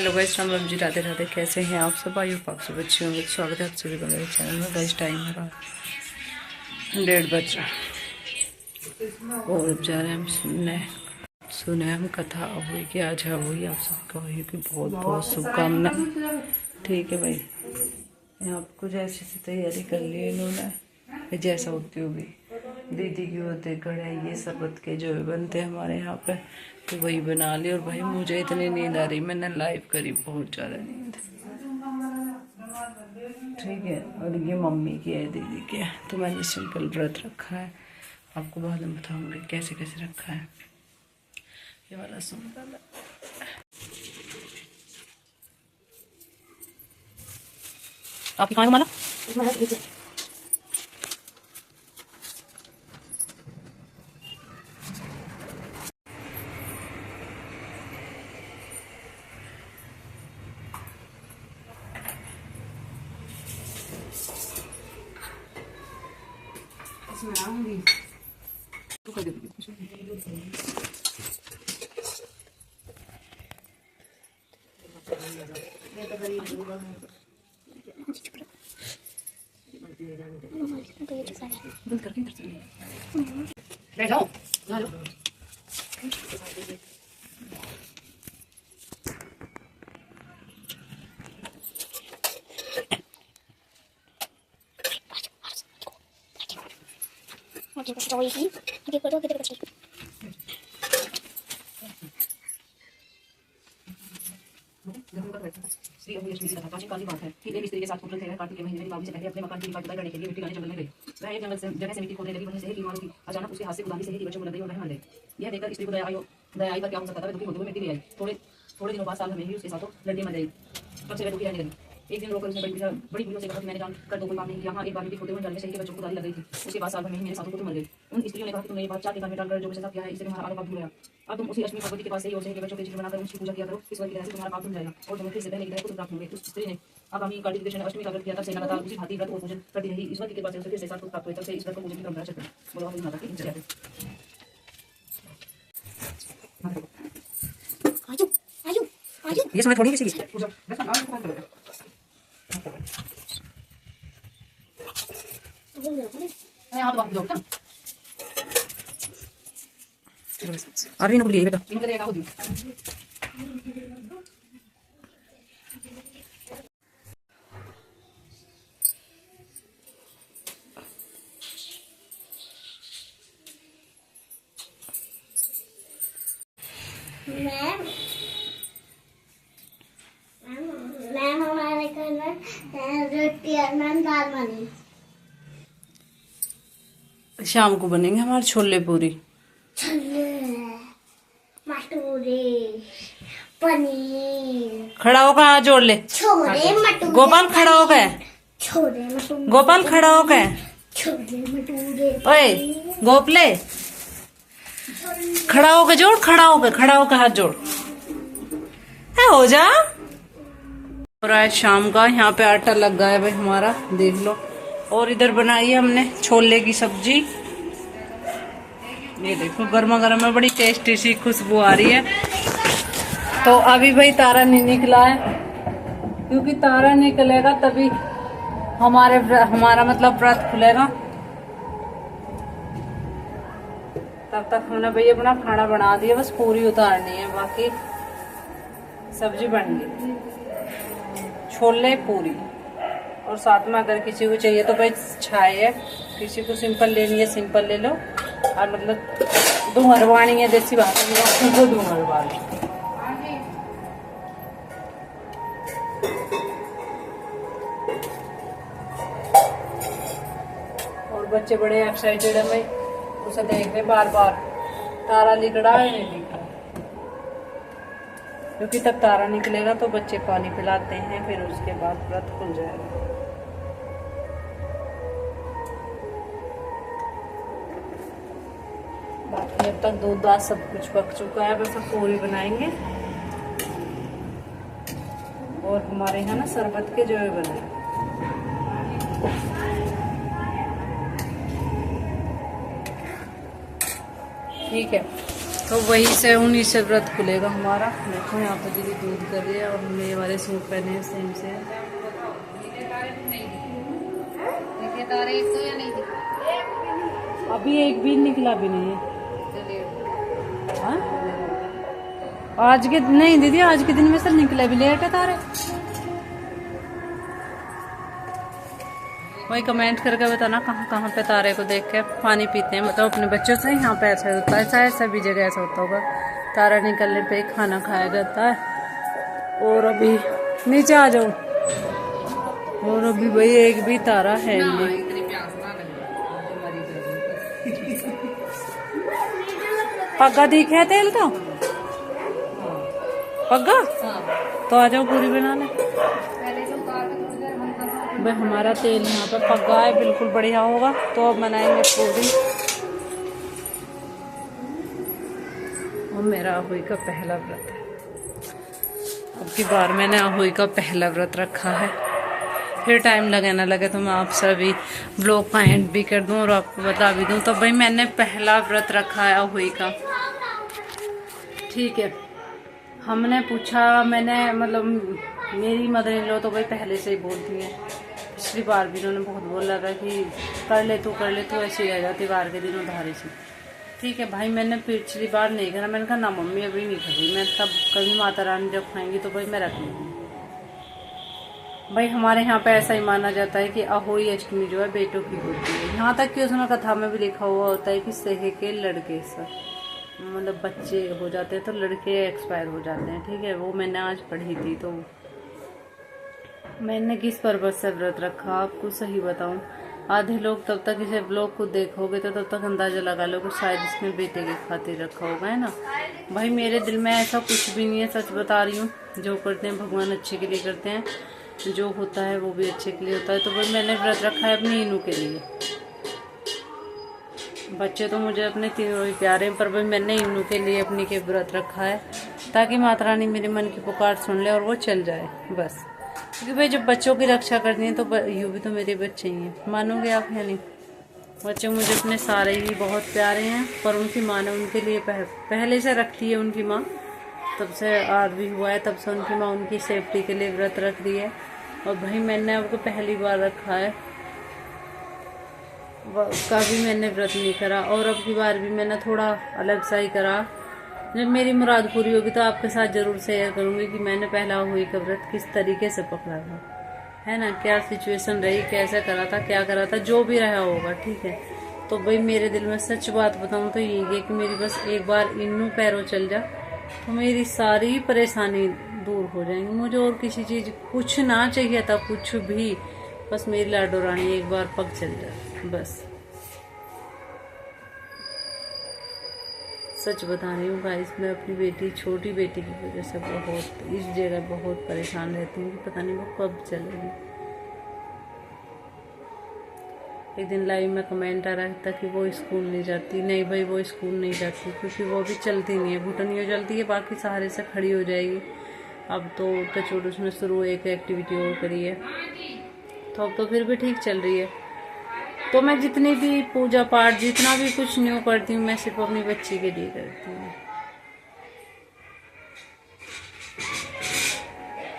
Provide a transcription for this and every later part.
Hello guys, Ram Ram ji, Radhe Radhe. कैसे हैं आप सब? आयु पाक सब अच्छे होंगे। स्वागत है आप सभी का मेरे चैनल में। गाइस टाइम है रात 1:30 बज रहा और अब जा रहे हैं हम सुने हम कथा हुई कि आज है वही आप सबको हुई कि बहुत बहुत शुभकामनाएं। ठीक है भाई, यहाँ पर कुछ ऐसी सी तैयारी कर ली इन्होंने जैसा होती होगी। दीदी की होते कढ़ाई ये शरबत के जो बनते हैं हमारे यहाँ पे, तो वही बना ली। और भाई मुझे इतनी नींद आ रही, मैंने लाइव करी, बहुत ज़्यादा नींद। ठीक है, और ये मम्मी की है, दीदी की है। तो मैंने सिंपल व्रत रखा है, आपको बाद में बताऊंगी कैसे कैसे रखा है। ये वाला सिंपल आपकी कहाँ माला? श्री अभिलक्ष्मी जी का प्राचीन काल की बात है कि एक स्त्री के साथ पुत्र थे। कार्तिक के महीने में दीपावली से पहले अपने मकान की जुताई करने के लिए मिट्टी लाने जंगल में गई। वह एक जगह से मिट्टी खोदने लगी, वहीं से एक इमारत थी। अचानक उसके हाथ से खुदानी से ही बच्चों को लग गई और वह मर गई। यह देखकर स्त्री को दया आई पर क्या हो सकता था। वह दुखी होते हुए मिट्टी ले आई। थोड़े दिनों बाद साल में ही उसके साथ लड़की मर गई। तब से वह दुखी रहने लगी। एक दिन रोकर उसने बड़ी बुढ़ियों से कहा कि मैंने जान कर दो कोई काम नहीं किया। हाँ, एक बार मिट्टी खोदते हुए जल में शहर के बच्चों को खुदाई लग गई थी। उसके बाद साल भर में ही मेरे साथों को तुम मर गई। उन स्त्रियों ने कहा कि तुमने ये बात 4 दिन में डालकर जो कुछ किया है इससे तुम्हारा आरोप धुल गया। अब तुम उसी अश्विनी भगवती के पास से ही और शहर के बच्चों के चित्र बनाकर उसकी पूजा किया करो। इस वजह से तुम्हारा पाप धुल जाएगा और तुम्हें फिर से पहले की तरह पुत्र प्राप्त होंगे। उस स्त्री ने आगामी कार्तिक कृष्ण अष्टमी का व्रत किया। तब से लगातार उसी भांति व्रत और पूजन करती रही। ईश्वर की कृपा से उसे फिर से साथ प्राप्त हुए। तब से इस व्रत को पूजन की परंपरा चलती है। बोलो आप माता की जय। ये समय थोड़ी सी अरे ना बोलिए बेटा। मैम हमारे घर में रोटी और मैम दाल बनी। शाम को बनेंगे हमारे छोले पूरी, मटूरे, पनीर। खड़ा होकर हाथ जोड़ ले। छोले मटूरे, गोपाल खड़ा हो गए। छोले मटूरे, गोपाल खड़ा हो गए। छोले मटूरे। ओए गोपले, खड़ा होकर जोड़, खड़ा होकर हाथ जोड़। है हो जा। और आज शाम का यहाँ पे आटा लग गया है भाई हमारा, देख लो। और इधर बनाई है हमने छोले की सब्जी। ये देखो गर्मा गर्म में बड़ी टेस्टी सी खुशबू आ रही है। तो अभी भाई तारा नहीं निकला है, क्योंकि तारा निकलेगा तभी हमारा मतलब व्रत खुलेगा। तब तक हमने भाई अपना खाना बना दिया, बस पूरी उतारनी है, बाकी सब्जी बन गई। छोले पूरी और साथ में अगर किसी को चाहिए तो भाई छाए है। किसी को सिंपल लेनी है सिंपल ले लो, और मतलब धुंगरवानी है देसी भाषा में तो धुंगरवा लो। और बच्चे बड़े एक्साइटेड है भाई, उसे देख रहे बार बार तारा लिखड़ा है नहीं लिखड़ा, क्योंकि तब तारा निकलेगा तो बच्चे पानी पिलाते हैं, फिर उसके बाद व्रत खुल जाएगा। बाकी अब तक दूध दाल सब कुछ पक चुका है, बस अब पूरी बनाएंगे। और हमारे यहाँ ना शरबत के जो बने, ठीक है। तो वही से उन्हीं से व्रत खुलेगा हमारा। देखो यहाँ पे दीदी दूध कर रही है और हमने ये वाले सूट पहने हैं सेम से। अभी एक भी निकला भी नहीं है। हाँ? आज के नहीं दीदी, आज के दिन में सर निकले भी लेट है तारे। वही कमेंट करके बताना कहाँ कहाँ पे तारे को देख के पानी पीते हैं। मतलब अपने बच्चों से यहाँ पे ऐसा होता है, शायद सभी जगह ऐसा होता होगा। तारा निकलने पे खाना खाया जाता है। और अभी नीचे आ जाओ। और अभी भाई एक भी तारा है नहीं। पग्गा दिखे है तेल तो पग्गा तो आ जाओ पूरी बना ले। भाई हमारा तेल यहाँ पे पग्गा है, बिल्कुल बढ़िया होगा। तो अब बनाएंगे पूरी। और मेरा अहोई का पहला व्रत है। अब की बार मैंने अहोई का पहला व्रत रखा है। फिर टाइम लगे ना लगे तो मैं आप सभी ब्लॉग का एंड भी कर दूं और आपको बता भी दूं। तो भाई मैंने पहला व्रत रखा है अहोई का, ठीक है। हमने पूछा, मैंने मतलब मेरी मदर इन लॉ तो भाई पहले से ही बोलती है। पिछली बार भी उन्होंने बहुत बोला था कि कर ले तू ऐसे ही रह जाती बार के दिन उधारी से। ठीक है भाई, मैंने पिछली बार नहीं करा। मैंने कहा ना मम्मी अभी नहीं करी, मैं तब कभी माता रानी जब खाएंगी तो भाई मैं रख लूँगी। भाई हमारे यहाँ पे ऐसा ही माना जाता है कि अहोई अष्टमी जो है बेटों की होती है। यहाँ तक कि उसमें कथा में भी लिखा हुआ होता है कि सहे के लड़के से मतलब बच्चे हो जाते हैं तो लड़के एक्सपायर हो जाते हैं। ठीक है, वो मैंने आज पढ़ी थी। तो मैंने किस पर्पज से व्रत रखा आपको सही बताऊं, आधे लोग तब तक इसे ब्लॉग को देखोगे तो तब तक अंदाजा लगा लो कि शायद इसमें बेटे की खातिर रखा होगा, है ना। भाई मेरे दिल में ऐसा कुछ भी नहीं है, सच बता रही हूँ। जो करते हैं भगवान अच्छे के लिए करते हैं, जो होता है वो भी अच्छे के लिए होता है। तो भाई मैंने व्रत रखा है अपनी इनू के लिए। बच्चे तो मुझे अपने तीनों ही प्यारे हैं, पर भाई मैंने इनू के लिए अपनी के व्रत रखा है ताकि माता रानी मेरे मन की पुकार सुन ले और वो चल जाए बस। क्योंकि भाई जब बच्चों की रक्षा करनी है तो यूँ भी तो मेरे बच्चे ही हैं, मानोगे आप या नहीं। बच्चे मुझे अपने सारे ही बहुत प्यारे हैं, पर उनकी माँ ने उनके लिए पहले से रखती है। उनकी माँ तब से आज भी हुआ है, तब से उनकी माँ उनकी सेफ्टी के लिए व्रत रख रही है। और भाई मैंने आपको पहली बार रखा है, कभी मैंने व्रत नहीं करा। और अब की बार भी मैंने थोड़ा अलग सा ही करा। जब मेरी मुराद पूरी होगी तो आपके साथ जरूर शेयर करूंगी कि मैंने पहला अहोई का व्रत किस तरीके से पकड़ा था, है ना। क्या सिचुएशन रही, कैसे करा था, क्या करा था, जो भी रहा होगा, ठीक है। तो भाई मेरे दिल में सच बात बताऊं तो यही है कि मेरी बस एक बार इन्नू पैरों चल जा तो मेरी सारी परेशानी दूर हो जाएंगी। मुझे और किसी चीज कुछ ना चाहिए था, कुछ भी, बस मेरी लाडो रानी एक बार पग चल जाए बस। सच बता रही हूँ गाइस, मैं अपनी बेटी, छोटी बेटी की वजह से बहुत इस जगह बहुत परेशान रहती हूँ कि पता नहीं वो कब चलेगी। एक दिन लाइव में कमेंट आ रहा था कि वो स्कूल नहीं जाती। नहीं भाई, वो स्कूल नहीं जाती क्योंकि वो अभी चलती नहीं है, घुटनियों चलती है, बाकी सहारे से खड़ी हो जाएगी। अब तो टचवुड उसने शुरू एक एक्टिविटी और करी है, तो अब तो फिर भी ठीक चल रही है। तो मैं जितनी भी पूजा पाठ, जितना भी कुछ न्यू करती हूँ, मैं सिर्फ अपनी बच्ची के लिए करती हूँ।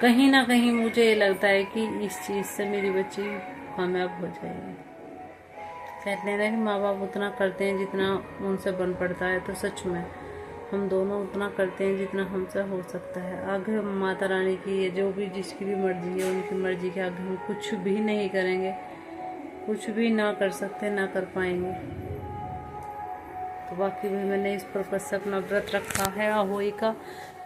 कहीं ना कहीं मुझे ये लगता है कि इस चीज़ से मेरी बच्ची कामयाब हो जाएगी। कहते हैं कि माँ बाप उतना करते हैं जितना उनसे बन पड़ता है, तो सच में हम दोनों उतना करते हैं जितना हमसे हो सकता है। आगे माता रानी की है, जो भी जिसकी भी मर्जी है, उनकी मर्जी के आगे हम कुछ भी नहीं करेंगे, कुछ भी ना कर सकते, ना कर पाएंगे। तो बाकी भी मैंने इस पर्पज से अपना व्रत रखा है अहोई का।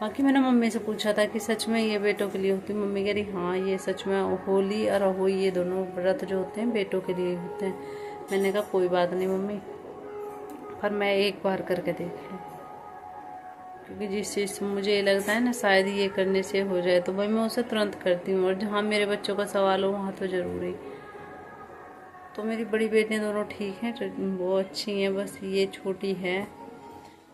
बाकी मैंने मम्मी से पूछा था कि सच में ये बेटों के लिए होती है। मम्मी कह रही हाँ, ये सच में होली और अहोई ये दोनों व्रत जो होते हैं बेटों के लिए होते हैं। मैंने कहा कोई बात नहीं मम्मी, पर मैं एक बार करके देख लूँ, क्योंकि जिस चीज़ से मुझे ये लगता है ना शायद ये करने से हो जाए तो भाई मैं उसे तुरंत करती हूँ। और जहाँ मेरे बच्चों का सवाल हो वहाँ तो ज़रूरी। तो मेरी बड़ी बेटियाँ दोनों ठीक हैं, वो अच्छी हैं, बस ये छोटी है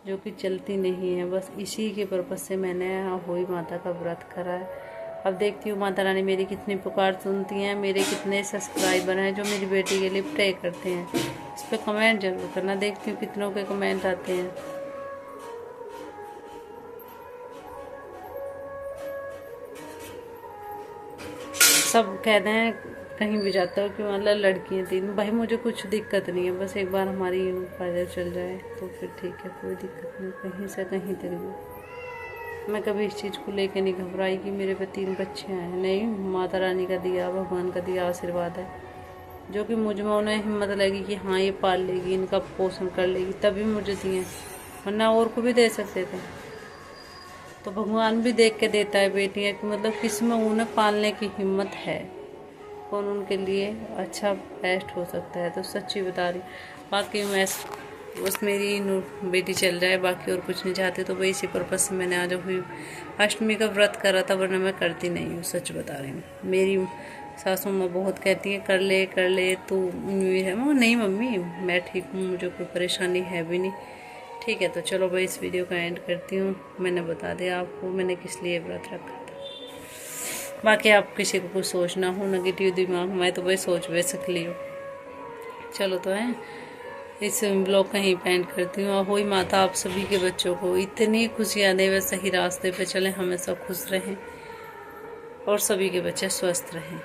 जो कि चलती नहीं है। बस इसी के पर्पज़ से मैंने अहोई माता का व्रत करा है। अब देखती हूँ माता रानी मेरी कितनी पुकार सुनती हैं, मेरे कितने सब्सक्राइबर हैं जो मेरी बेटी के लिए प्रे करते हैं। इस पर कमेंट जरूर करना, देखती हूँ कितनों के कमेंट आते हैं। सब कहते हैं कहीं भी जाते हो कि मतलब लड़कियाँ 3, भाई मुझे कुछ दिक्कत नहीं है, बस एक बार हमारी पैदल चल जाए तो फिर ठीक है, कोई दिक्कत नहीं, कहीं से कहीं तक भी। मैं कभी इस चीज़ को लेकर नहीं घबराई कि मेरे पे 3 बच्चे हैं, नहीं, माता रानी का दिया, भगवान का दिया आशीर्वाद है, जो कि मुझ में उन्हें हिम्मत लगी कि हाँ ये पाल लेगी, इनका पोषण कर लेगी, तभी मुझे दिए, वरना और को भी दे सकते थे। तो भगवान भी देख के देता है बेटियाँ कि मतलब किस में उन्हें पालने की हिम्मत है, कौन उनके लिए अच्छा बेस्ट हो सकता है। तो सच्ची बता रही, बाकी मैं बस मेरी बेटी चल जाए, बाकी और कुछ नहीं चाहती। तो वही इसी पर्पज़ से मैंने आज हुई अष्टमी का व्रत करा था, वरना मैं करती नहीं हूँ, सच बता रही हूँ। मेरी सासू माँ बहुत कहती है कर ले तू है। नहीं मम्मी मैं ठीक हूँ, मुझे कोई परेशानी है भी नहीं। ठीक है, तो चलो भाई इस वीडियो का एंड करती हूँ। मैंने बता दिया आपको मैंने किस लिए व्रत रखा था। बाकी आप किसी को कुछ सोचना हो नेगेटिव दिमाग में तो भाई सोच वे सकली हो। चलो तो है इस ब्लॉग का ही एंड करती हूँ। और वही माता आप सभी के बच्चों को इतनी खुशियाँ दे, वे सही रास्ते पे चलें, हमेशा खुश रहें और सभी के बच्चे स्वस्थ रहें।